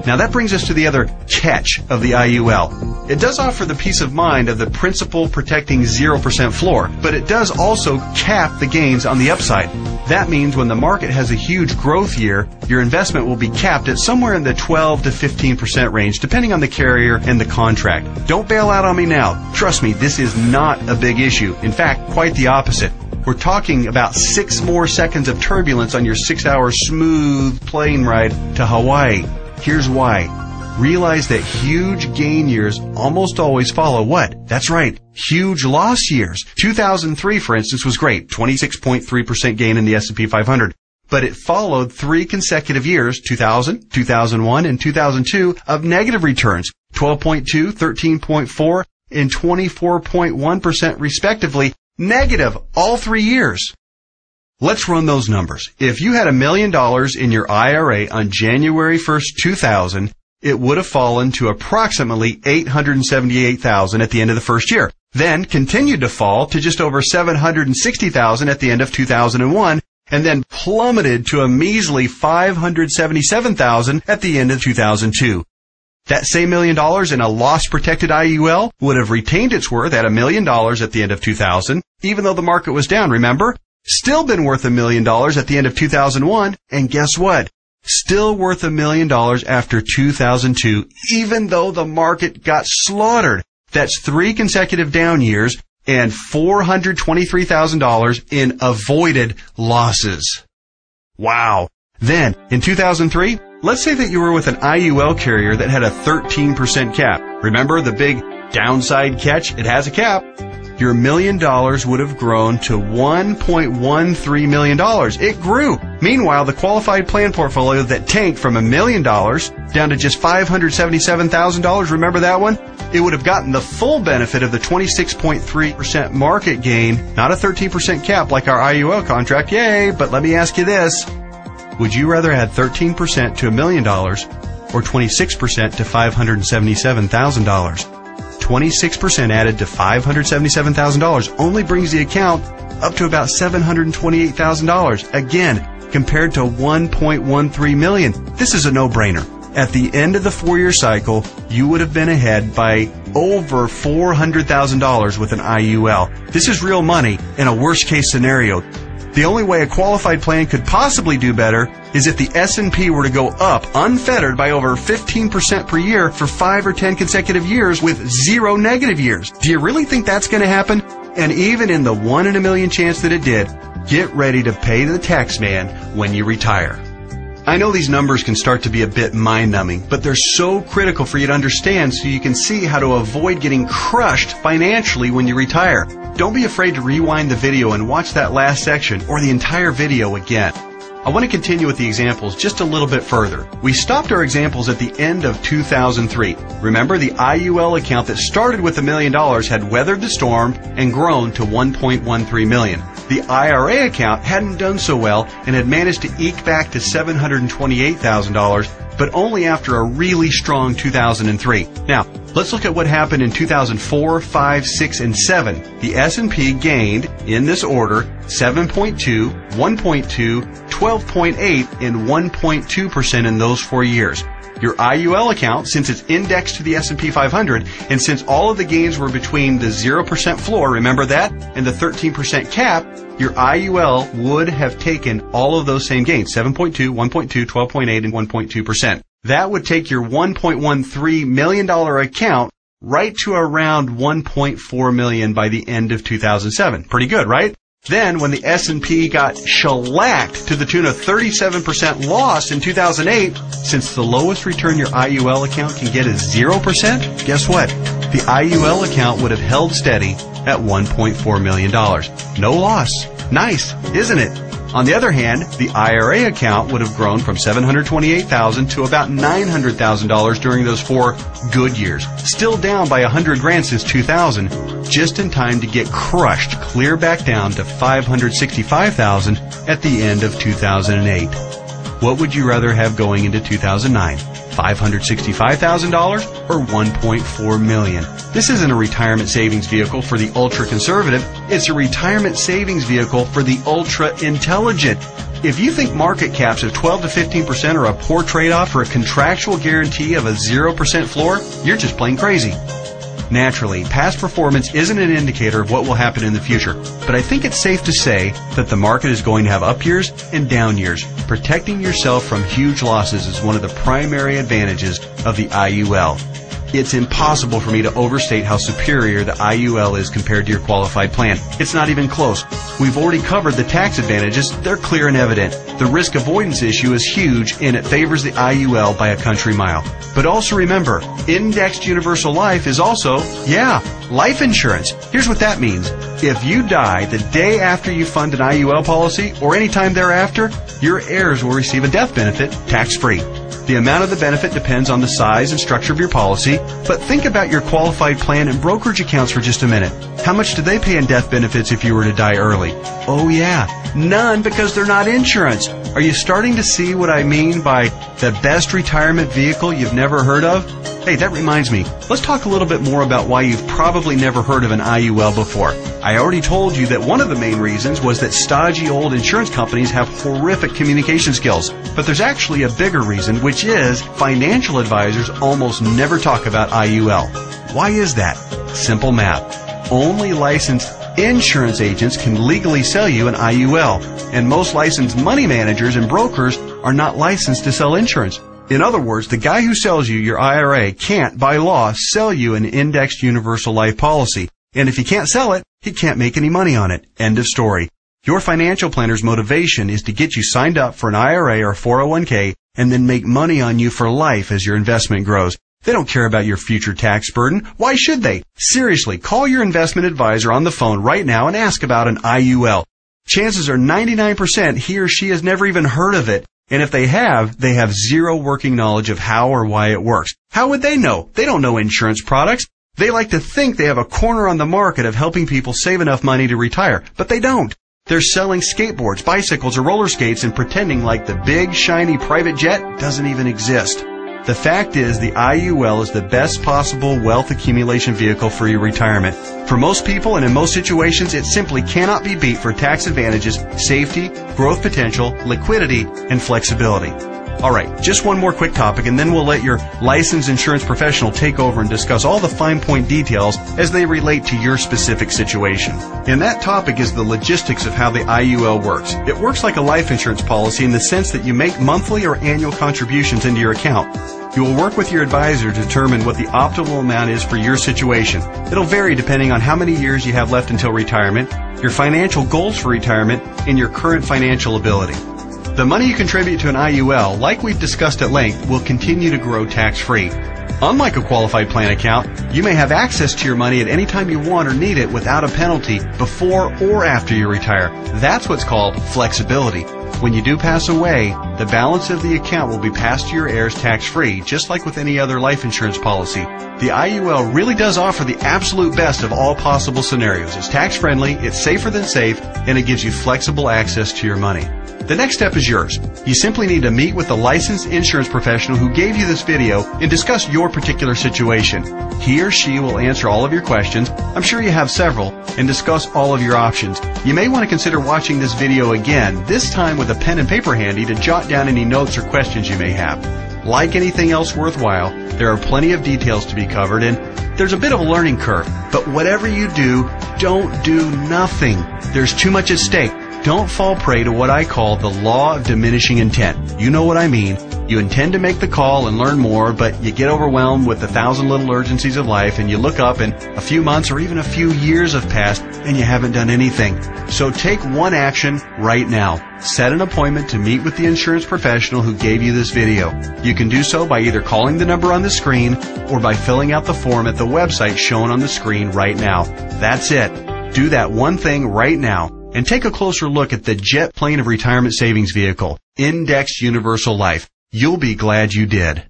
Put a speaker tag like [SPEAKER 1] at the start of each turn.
[SPEAKER 1] Now that brings us to the other catch of the IUL. It does offer the peace of mind of the principal protecting 0% floor, but it does also cap the gains on the upside. That means when the market has a huge growth year, your investment will be capped at somewhere in the 12 to 15% range, depending on the carrier and the contract. Don't bail out on me now. Trust me, this is not a big issue. In fact, quite the opposite. We're talking about 6 more seconds of turbulence on your 6-hour smooth plane ride to Hawaii. Here's why. Realize that huge gain years almost always follow what? That's right, huge loss years. 2003, for instance, was great, 26.3% gain in the S&P 500. But it followed 3 consecutive years, 2000, 2001, and 2002, of negative returns, 12.2, 13.4, and 24.1% respectively, negative all 3 years. Let's run those numbers. If you had $1 million in your IRA on January 1st, 2000, it would have fallen to approximately $878,000 at the end of the first year. Then continued to fall to just over $760,000 at the end of 2001, and then plummeted to a measly $577,000 at the end of 2002. That same $1 million in a loss-protected IUL would have retained its worth at $1 million at the end of 2000, even though the market was down, remember? Still been worth $1 million at the end of 2001, and guess what? Still worth $1 million after 2002, even though the market got slaughtered. That's 3 consecutive down years and $423,000 in avoided losses. Wow. Then, in 2003, let's say that you were with an IUL carrier that had a 13% cap. Remember the big downside catch? It has a cap. Your $1 million would have grown to $1.13 million. It grew. Meanwhile, the qualified plan portfolio that tanked from $1 million down to just $577,000, remember that one? It would have gotten the full benefit of the 26.3% market gain, not a 13% cap like our IUL contract. Yay! But let me ask you this. Would you rather add 13% to $1 million or 26% to $577,000? 26% added to $577,000 only brings the account up to about $728,000. Again, compared to $1.13 million. This is a no-brainer. At the end of the 4-year cycle, you would have been ahead by over $400,000 with an IUL. This is real money in a worst-case scenario. The only way a qualified plan could possibly do better is if the S&P were to go up unfettered by over 15% per year for 5 or 10 consecutive years with 0 negative years. Do you really think that's going to happen? And even in the 1 in a million chance that it did, get ready to pay the tax man when you retire. I know these numbers can start to be a bit mind-numbing, but they're so critical for you to understand so you can see how to avoid getting crushed financially when you retire. Don't be afraid to rewind the video and watch that last section or the entire video again. I want to continue with the examples just a little bit further. We stopped our examples at the end of 2003. Remember, the IUL account that started with $1 million had weathered the storm and grown to $1.13 million. The IRA account hadn't done so well and had managed to eke back to $728,000, but only after a really strong 2003. Now, let's look at what happened in 2004, 5, 6, and 7. The S&P gained, in this order, 7.2, 1.2, 12.8, and 1.2% in those 4 years. Your IUL account, since it's indexed to the S&P 500, and since all of the gains were between the 0% floor, remember that, and the 13% cap, your IUL would have taken all of those same gains, 7.2, 1.2, 12.8, and 1.2%. That would take your $1.13 million account right to around $1.4 million by the end of 2007. Pretty good, right? Then, when the S&P got shellacked to the tune of 37% loss in 2008, since the lowest return your IUL account can get is 0%, guess what? The IUL account would have held steady at $1.4 million. No loss. Nice, isn't it? On the other hand, the IRA account would have grown from $728,000 to about $900,000 during those 4 good years. Still down by $100,000 since 2000, just in time to get crushed clear back down to $565,000 at the end of 2008. What would you rather have going into 2009? $565,000 or $1.4 million? This isn't a retirement savings vehicle for the ultra-conservative. It's a retirement savings vehicle for the ultra-intelligent. If you think market caps of 12 to 15% are a poor trade-off for a contractual guarantee of a 0% floor, you're just plain crazy. Naturally, past performance isn't an indicator of what will happen in the future, but I think it's safe to say that the market is going to have up years and down years. Protecting yourself from huge losses is one of the primary advantages of the IUL. It's impossible for me to overstate how superior the IUL is compared to your qualified plan. It's not even close. We've already covered the tax advantages. They're clear and evident. The risk avoidance issue is huge, and it favors the IUL by a country mile. But also remember, indexed universal life is also, life insurance. Here's what that means. If you die the day after you fund an IUL policy, or any time thereafter, your heirs will receive a death benefit tax-free. The amount of the benefit depends on the size and structure of your policy, but think about your qualified plan and brokerage accounts for just a minute. How much do they pay in death benefits if you were to die early? Oh yeah, none, because they're not insurance. Are you starting to see what I mean by the best retirement vehicle you've never heard of? Hey, that reminds me. Let's talk a little bit more about why you've probably never heard of an IUL before. I already told you that one of the main reasons was that stodgy old insurance companies have horrific communication skills. But there's actually a bigger reason, which is financial advisors almost never talk about IUL. Why is that? Simple math. Only licensed insurance agents can legally sell you an IUL, and most licensed money managers and brokers are not licensed to sell insurance. In other words, the guy who sells you your IRA can't, by law, sell you an indexed universal life policy. And if he can't sell it, he can't make any money on it. End of story. Your financial planner's motivation is to get you signed up for an IRA or 401k and then make money on you for life as your investment grows. They don't care about your future tax burden. Why should they? Seriously, call your investment advisor on the phone right now and ask about an IUL. Chances are 99% he or she has never even heard of it. And if they have zero working knowledge of how or why it works. How would they know? They don't know insurance products. They like to think they have a corner on the market of helping people save enough money to retire, but they don't. They're selling skateboards, bicycles, or roller skates and pretending like the big, shiny private jet doesn't even exist. The fact is, the IUL is the best possible wealth accumulation vehicle for your retirement. For most people and in most situations, it simply cannot be beat for tax advantages, safety, growth potential, liquidity, and flexibility. Alright, just one more quick topic and then we'll let your licensed insurance professional take over and discuss all the fine point details as they relate to your specific situation. And that topic is the logistics of how the IUL works. It works like a life insurance policy in the sense that you make monthly or annual contributions into your account. You will work with your advisor to determine what the optimal amount is for your situation. It'll vary depending on how many years you have left until retirement, your financial goals for retirement, and your current financial ability. The money you contribute to an IUL, like we've discussed at length, will continue to grow tax-free. Unlike a qualified plan account, you may have access to your money at any time you want or need it without a penalty before or after you retire. That's what's called flexibility. When you do pass away, the balance of the account will be passed to your heirs tax-free, just like with any other life insurance policy. The IUL really does offer the absolute best of all possible scenarios. It's tax-friendly, it's safer than safe, and it gives you flexible access to your money. The next step is yours. You simply need to meet with the licensed insurance professional who gave you this video and discuss your particular situation. He or she will answer all of your questions, I'm sure you have several, and discuss all of your options. You may want to consider watching this video again, this time with a pen and paper handy to jot down any notes or questions you may have. Like anything else worthwhile, there are plenty of details to be covered and there's a bit of a learning curve. But whatever you do, don't do nothing. There's too much at stake. Don't fall prey to what I call the law of diminishing intent. You know what I mean. You intend to make the call and learn more, but you get overwhelmed with 1,000 little urgencies of life and you look up and a few months or even a few years have passed and you haven't done anything. So take one action right now. Set an appointment to meet with the insurance professional who gave you this video. You can do so by either calling the number on the screen or by filling out the form at the website shown on the screen right now. That's it. Do that one thing right now. And take a closer look at the jet plane of retirement savings vehicle, Indexed Universal Life. You'll be glad you did.